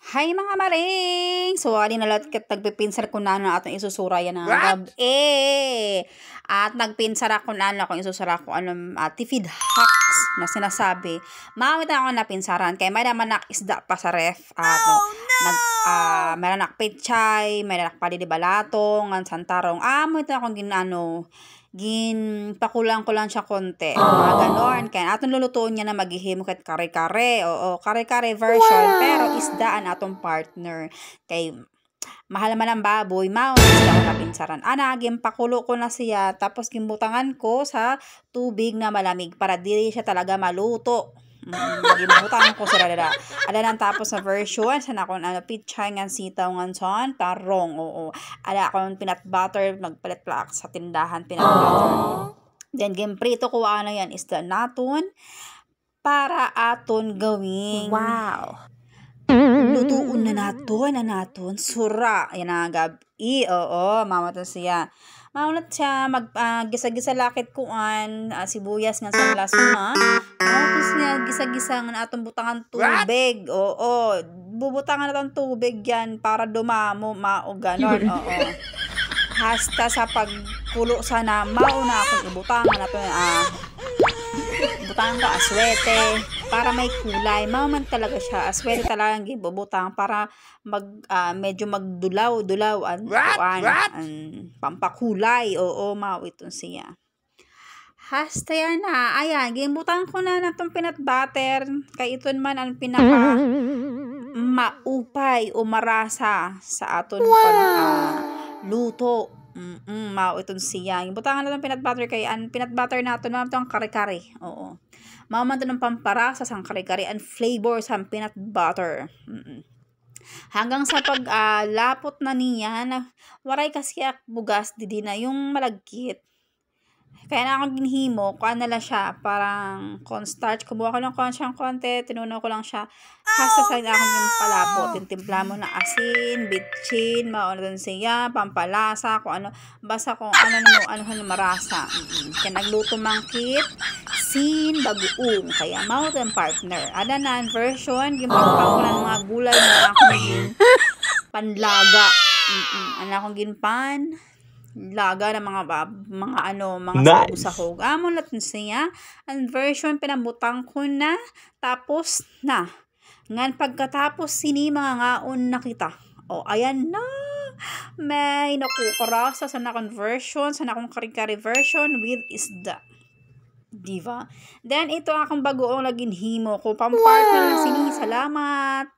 Hay mga maring! So, ali na lahat kat nagpipinsar ko na atong isusura yan ang gabi. At nagpinsar ako na akong isusura ko tifid hacks na sinasabi. Mawit ako napinsaran kay may naman isda pa sa ref. At may nanak pechay, may nanak palidibalatong, ang santarong. Mo ito akong ginpakulang ko lang siya konti. Mga ganon. Kaya atong lulutuin niya na maghihimo kat kare-kare. Oo, kare-kare version. Pero isdaan atong partner. Kay mahal man ang baboy, mauna isda ko napinsaran. Gimpakulo ko na siya. Tapos gimbutangan ko sa tubig na malamig para dili siya talaga maluto. Gibutangan ko sa dada. Ada nang tapos sa version sa nakon pichay ngan sitaw ngan son tarong. Oo. Ada akong peanut butter nagpalit plak sa tindahan peanut butter. Then gimprito ko yan isda naton para aton gawing lutuon na naton sura yan ang gabi. Oo, mamata siya. Maunat siya gisa-gisa lakit kuan sibuyas nga sa lasuna. Tapos niya gisa-gisa nga atong butangan tubig. Oo, bubutangan natong tubig yan para dumamo mao ganon. Oo. Hasta sa pagkulo sana mauna akong ibutangan nato butangan ko aswete para may kulay. Mauman talaga siya. Aswete talaga ang gibubutang para medyo magdulaw-dulaw ang pampakulay. Oo, mao ito siya. Hasta yan na. Ayan, gimbutang ko na natong peanut butter. Kay ito man ang pinaka maupay o marasa sa aton luto. Mao itong siya. Gibutangan na itong peanut butter kay ang peanut butter nato naman itong kare-kare. Oo. Mao man ito ng pamparasa sa kare-kare and flavor sa peanut butter. Hanggang sa lapot na niya na waray kasi bugas didi na yung malagkit. Kaya na akong ginhimo, kuha na lang siya, parang cornstarch. Kumuha ko lang siyang konti, tinunaw ko lang siya. Hasta sa akong yung palabot. Yung timpla mo na asin, bitchin, mauna siya, pampalasa, kung ano, basta kung ano marasa. Kaya nagluto mangkit, sin, bagoong. Kaya mao ang partner. Ada na ang version, gimpakpang ko ng mga gulay na akong panlaga. Akong ginpan. Laga ng mga sahog. Amo natin siya. Ang version pinambutang ko na. Tapos na. Ngan pagkatapos sini mga ngaon na kita. O ayan na. May nakukarasa sa nakong version. Sa nakong kare-kare version with isda. Diva. Then ito akong bagoong laging himo ko. Pampartner na sini. Salamat.